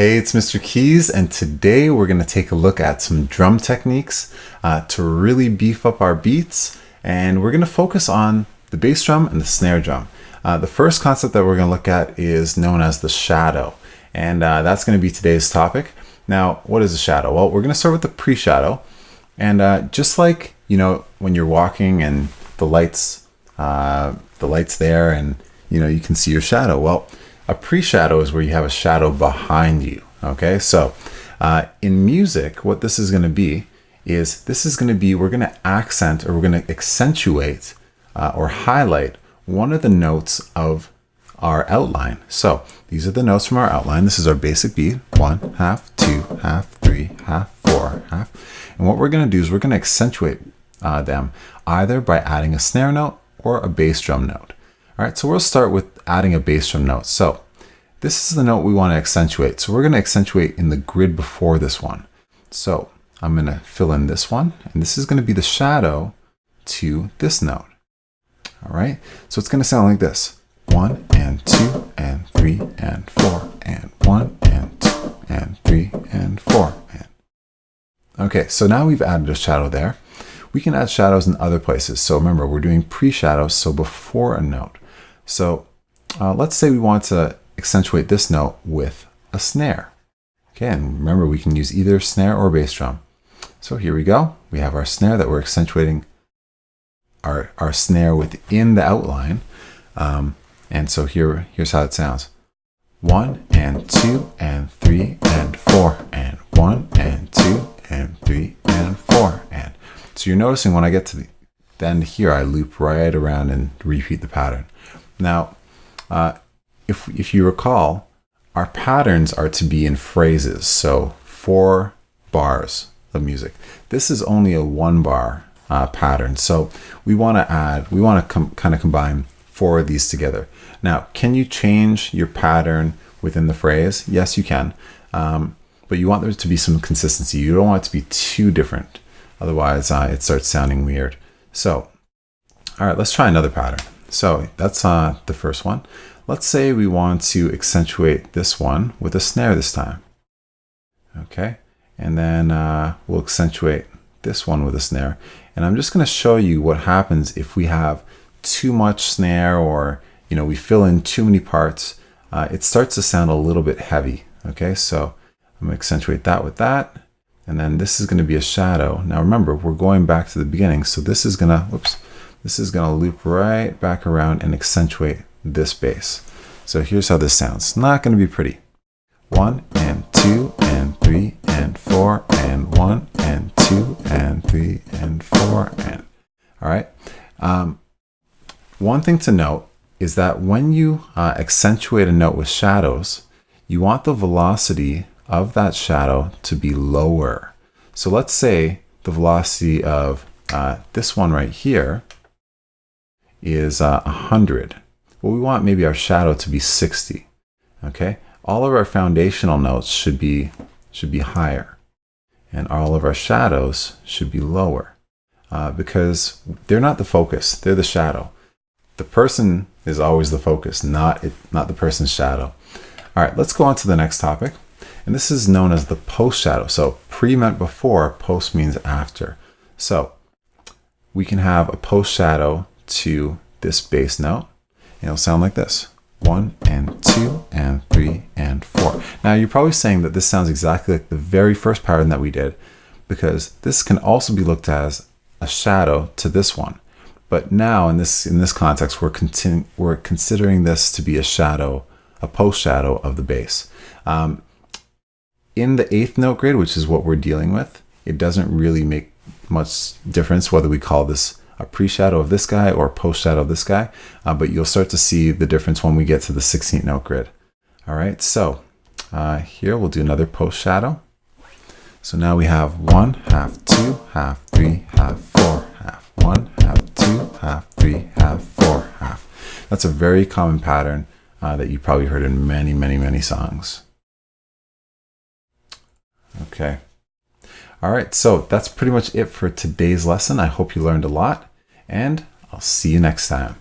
Hey, it's Mr. Keys, and today we're going to take a look at some drum techniques to really beef up our beats, and we're going to focus on the bass drum and the snare drum. The first concept that we're going to look at is known as the shadow, and that's going to be today's topic. Now, what is a shadow? Well, we're going to start with the pre-shadow, and just like, you know, when you're walking and the light's there and, you know, you can see your shadow. Well, a pre-shadow is where you have a shadow behind you. Okay, so in music, what this is going to be is we're going to accent, or we're going to accentuate or highlight one of the notes of our outline. So these are the notes from our outline. This is our basic beat: 1 half, 2 half, 3 half, 4 half. And what we're going to do is we're going to accentuate them either by adding a snare note or a bass drum note. All right, so we'll start with adding a bass drum note. So this is the note we want to accentuate. So we're going to accentuate in the grid before this one. So I'm going to fill in this one, and this is going to be the shadow to this note. All right, so it's going to sound like this: 1 and 2 and 3 and 4 and 1 and 2 and 3 and 4 and. Okay, so now we've added a shadow there. We can add shadows in other places. So remember, we're doing pre-shadows, so before a note. So let's say we want to accentuate this note with a snare. Okay, and remember, we can use either snare or bass drum. So here we go. We have our snare that we're accentuating our snare within the outline. And so here's how it sounds: 1 and 2 and 3 and 4 and 1 and 2 and 3 and 4 and. So you're noticing when I get to the end here, I loop right around and repeat the pattern. Now, if you recall, our patterns are to be in phrases, so 4 bars of music. This is only a 1 bar pattern, so we want to kind of combine 4 of these together. Now, can you change your pattern within the phrase? Yes, you can, but you want there to be some consistency. You don't want it to be too different. Otherwise, it starts sounding weird. So, all right, let's try another pattern. So that's the first one. Let's say we want to accentuate this one with a snare this time. Okay, and then we'll accentuate this one with a snare. And I'm just going to show you what happens if we have too much snare, or, you know, we fill in too many parts. It starts to sound a little bit heavy. Okay, so I'm going to accentuate that with that. And then this is going to be a shadow. Now remember, we're going back to the beginning. So this is going to loop right back around and accentuate this bass. So here's how this sounds. It's not going to be pretty. 1 and 2 and 3 and 4 and 1 and 2 and 3 and 4 and. All right. One thing to note is that when you accentuate a note with shadows, you want the velocity of that shadow to be lower. So let's say the velocity of this one right here is 100. Well, we want maybe our shadow to be 60. Okay, all of our foundational notes should be higher, and all of our shadows should be lower, because they're not the focus, they're the shadow. The person is always the focus, not the person's shadow. All right, let's go on to the next topic. And this is known as the post shadow. So pre meant before, post means after. So we can have a post shadow to this bass note, and it'll sound like this: 1 and 2 and 3 and 4. Now you're probably saying that this sounds exactly like the very first pattern that we did, because this can also be looked at as a shadow to this one. But now in this context, we're considering this to be a shadow, a post shadow of the bass. In the 8th note grid, which is what we're dealing with, it doesn't really make much difference whether we call this a pre-shadow of this guy or a post-shadow of this guy, but you'll start to see the difference when we get to the 16th note grid. All right, so here we'll do another post-shadow. So now we have 1 half, 2 half, 3 half, 4 half, 1 half, 2 half, 3 half, 4 half. That's a very common pattern that you probably heard in many, many, many songs. Okay. All right, so that's pretty much it for today's lesson. I hope you learned a lot, and I'll see you next time.